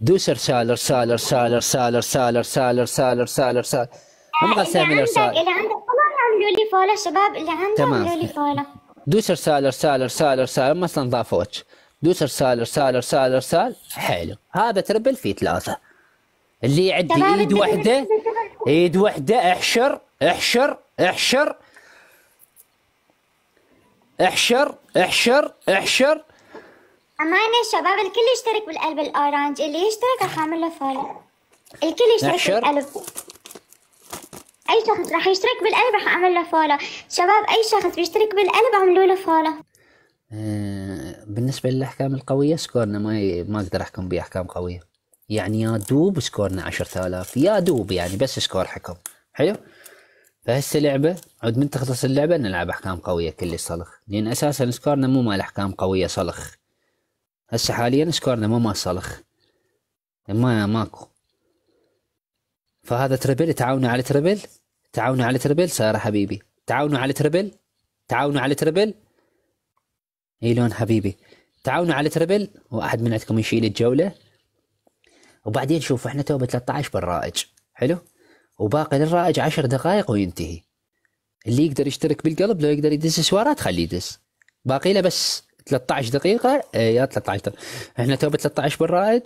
دوس ارسال ارسال ارسال ارسال ارسال ارسال ارسال ارسال ارسال. هم غسام اللي عندك الارسال. اللي عندك كلهم يعملوا لي فولو شباب، اللي عنده تمام. اعملوا لي فولو. دوس ارسال ارسال ارسال ارسال، هم اصلا ضافوك. دوس ارسال ارسال ارسال ارسال. حلو، هذا تربل في 3. اللي يعدي شباب ايد الدنيا واحده، ايد واحده احشر احشر احشر احشر احشر احشر. أمانة شباب الكل يشترك بالقلب الأورانج، اللي يشترك راح أعمل له فولو. الكل يشترك احشر. بالقلب. أي شخص راح يشترك بالقلب راح أعمل له فولو. شباب أي شخص بيشترك بالقلب اعملوا له فولو. بالنسبة للأحكام القوية سكورنا ما أقدر أحكم بأحكام قوية. يعني يا دوب سكورنا 10,000، يا دوب يعني بس سكور حكم. حلو. فهسه لعبة عود من تخلص اللعبة نلعب أحكام قوية كل صلخ، لأن أساسا سكورنا مو مال أحكام قوية صلخ. هسه حاليا سكورنا مو مال صلخ، ماكو. فهذا تربل، تعاونوا على تربل، تعاونوا على تربل سارة حبيبي، تعاونوا على تربل، تعاونوا على تربل. ايلون حبيبي، تعاونوا على تربل، واحد من عندكم يشيل الجولة. وبعدين شوف احنا توبة 13 بالرائج. حلو. وباقي للرائج 10 دقائق وينتهي. اللي يقدر يشترك بالقلب، لو يقدر يدز سوارات خليه يدز. باقي له بس 13 دقيقة. يا 13 دقيقة. احنا توبة 13 بالرائج،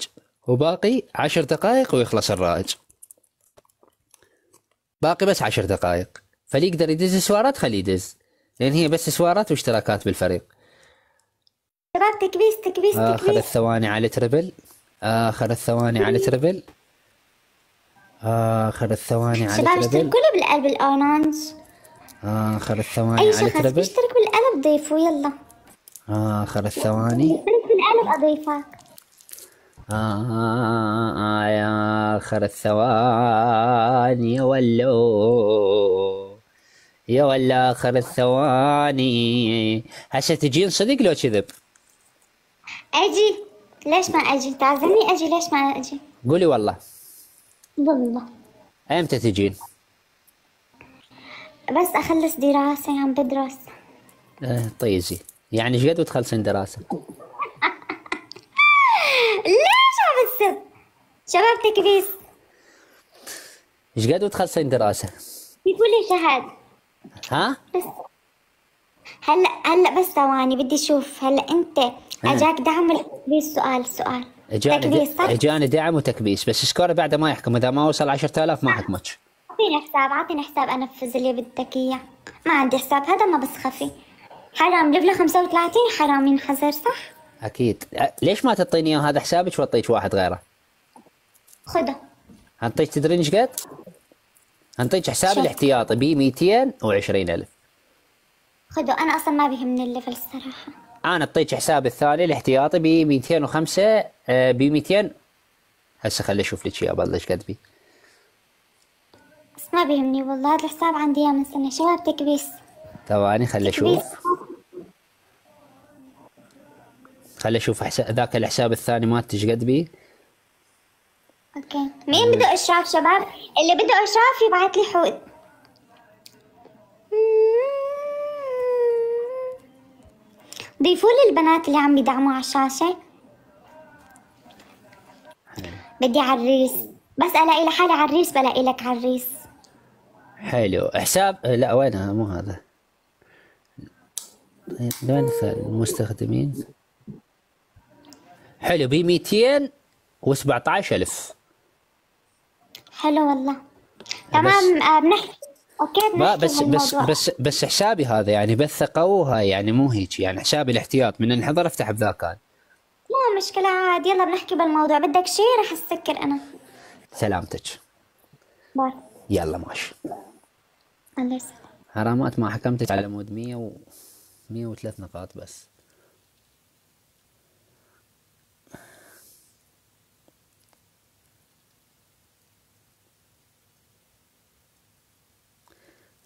وباقي 10 دقائق ويخلص الرائج. باقي بس 10 دقائق. فاللي يقدر يدز سوارات خليه يدز، لان هي بس سوارات واشتراكات بالفريق. شباب تكبيس تكبيس اخر تكبيس. الثواني على تربل، اخر الثواني على تربل، اخر الثواني على شباب تربل، اشتركوا لي بالقلب الأورانج. اخر الثواني أي على شخص تربل، بيشترك بالقلب ضيفه يلا. اخر الثواني. اشترك بالقلب أضيفك. يا اخر الثواني يا ولو، يا ولا اخر الثواني. هسه تجين صدق لو كذب؟ أجي. ليش ما أجي؟ تعزمني أجي، ليش ما أجي؟ قولي والله. والله امتى تجين؟ بس أخلص دراسة عم بدرس. طيزي. يعني ايش قد وتخلصين دراسة؟ ليش عم بتسب؟ شباب تكبيس. ايش قد وتخلصين دراسة؟ يقول لي شهد. ها؟ بس هلا بس ثواني بدي اشوف هلا انت اجاك دعم ولا تكبيس؟ سؤال. تكبيس صح؟ اجاني دعم وتكبيس، بس سكور بعده ما يحكم، اذا ما وصل 10,000 ما حكمك. اعطيني حساب انفذ اللي بدك اياه. ما عندي حساب، هذا ما بس خفي. حرام ليفله 35 حرام ينحذر صح؟ اكيد. ليش ما تعطيني اياه هذا حسابك واعطيك واحد غيره؟ خده. هنطيك تدرين ايش قد؟ هنطيك حساب شوف. الاحتياطي ب 220,000. خده، انا اصلا ما بيهمني الليفل الصراحه. انا اعطيك حسابي الثاني الاحتياطي ب 205، ب 200. هسه خلي اشوف لك اياه بالله ايش قد بي. بس ما بيهمني والله، هذا الحساب عندي اياه من سنه. شباب تكبيس. ثواني خلي تكبيس. اشوف. خلي اشوف ذاك الحساب الثاني مالتك ايش قد بي. اوكي، مين بده اشراف شباب؟ اللي بده اشراف يبعث لي حوت. ضيفوا لي البنات اللي عم يدعموا على الشاشة. بدي عريس، بس الاقي لحالي عريس بلاقي لك عريس. حلو حساب. لا وين مو هذا. وين المستخدمين؟ حلو ب 217,000. حلو والله. تمام. بنحكي. اوكي بنحكي بس بس بهالموضوع. بس حسابي هذا يعني بث قوها، يعني مو هيك، يعني حسابي الاحتياط من انحضر افتح بذاكان. لا مشكلة عاد، يلا بنحكي بالموضوع. بدك شي رح اسكر انا. سلامتك. باي. يلا ماشي. الله يسلمك. حرامات ما حكمتك على مود 103 نقاط بس.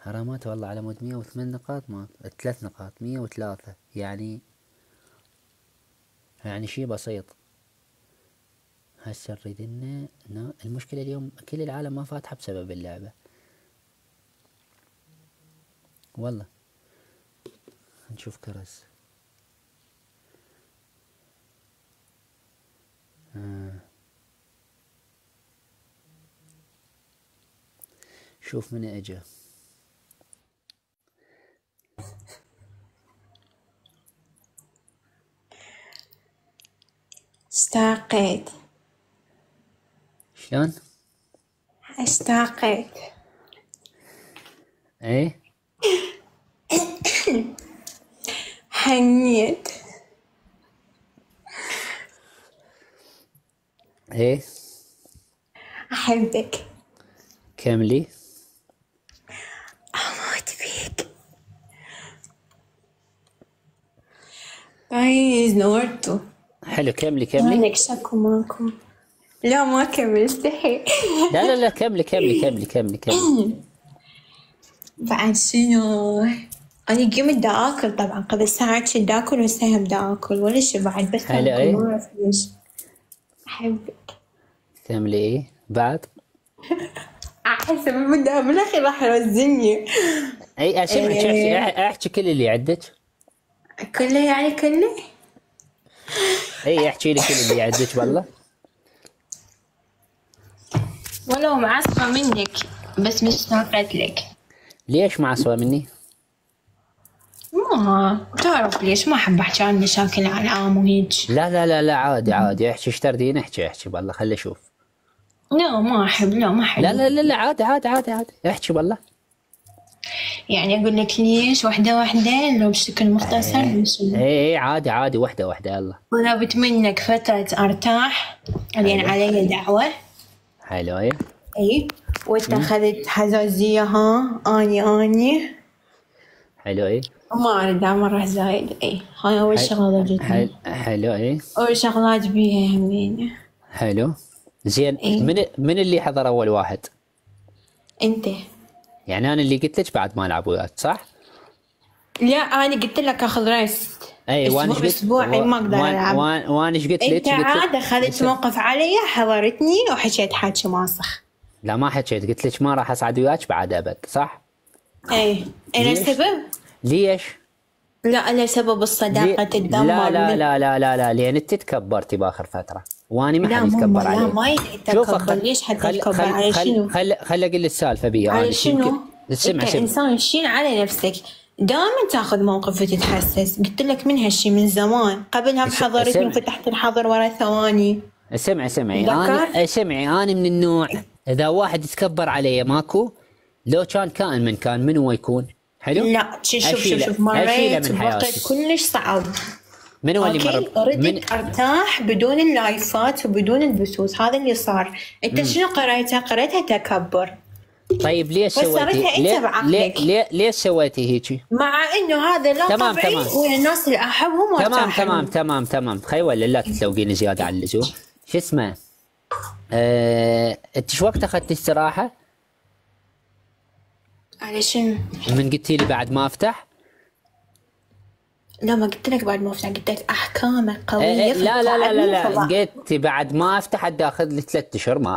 حرامات والله على مود 108 نقاط، ما 3 نقاط 103 يعني شي بسيط. هسه نريد المشكلة اليوم كل العالم ما فاتحة بسبب اللعبة والله. نشوف كرز. شوف من اجى. اشتاقت. شلون؟ اشتاقت. ايه حنيت. ايه أحبك. كملي. أموت فيك. جايز نورتوا. حلو كملي كملي. مالك شكو ماكو؟ لا ما كمل استحي. لا لا لا كملي كملي كملي كملي كملي. بعد شنو؟ أنا قمت دا آكل طبعا قبل ساعات كنت دا آكل وهسه هم دا آكل ولا شي بعد بس هلا آكل إيه؟ ما أعرف ليش. أحبك. كملي ايه بعد. أحس من بدها بالأخير راح يوزني. اي اسمعك إيه. احكي كل اللي عندك. كله يعني كله؟ اي احكي لي كل اللي عندك والله. ولو معصبة منك بس مشتاقت لك. ليش معصبة مني؟ ما تعرف ليش ما أحب أحكي عن مشاكل العام وهيج. لا لا لا لا عادي عادي احكي ايش تردين احكي والله خلي اشوف. لا ما أحب لا ما أحب. لا لا لا لا عادي عادي عادي عادي احكي والله. يعني أقول لك ليش واحدة واحدة لو بشكل مختصر اي عادي عادي وحدة وحدة يلا. طلبت منك فترة أرتاح لأن علي دعوة. حلو ايه. أي واتخذت حزازية ها أني حلو ايه. ما أريد مرة زايد. أي هاي أول شغلة جتني. حلو ايه. أول شغلات بيها همين. حلو زين. إيه؟ من اللي حضر اول واحد؟ أنت. يعني انا اللي قلت لك بعد ما العب وياك صح؟ لا أنا قلت لك أخذ ريست. اي وانا ايش قلت؟ أسبوعي ما أقدر ألعب. وانا ايش قلت لك؟ أنت عاد أخذت موقف علي حضرتني وحكيت حكي ماسخ. لا ما حكيت قلت لك ما راح اصعد وياك بعد ابد صح؟ اي انا ليش؟ السبب؟ ليش؟ لا انا سبب الصداقة تتدمر. لا لا لا لا لا لا لان انت تكبرتي باخر فتره وانا ما لا حد يتكبر لا علي. ما يتكبر. ليش حد يتكبر على شنو؟ خل اقول السالفه بي على شنو؟ اسمع انت انسان شيل على نفسك دائما تاخذ موقف وتتحسس. قلت لك من هالشي من زمان قبلها بحضرتني وفتحت الحظر ورا ثواني. سمعي ذكر؟ انا من النوع اذا واحد يتكبر علي ماكو لو كان كائن من كان من هو يكون حلو. لا شوف مريت من بوقت حياتي. كلش صعب. من هو اللي مر أردت أرتاح بدون اللايفات وبدون البثوث. هذا اللي صار. أنت شنو قريتها؟ قريتها تكبر. طيب ليش فسرتها سويتي أنت بعقلك. ليش سويتي هيجي؟ مع إنه هذا لا تمام طبيعي والناس اللي أحبهم وأرتاح لهم. تمام خي ولا لا تتلوقيني زيادة عن اللزوم. شو اسمه؟ انت شو وقت اخذتي استراحة؟ على شنو؟ من قلتي لي بعد ما افتح؟ لا ما قلت لك بعد ما افتح. قلت لك احكامه قويه. لا قلتي بعد ما افتح ادي اخذ لي 3 اشهر ما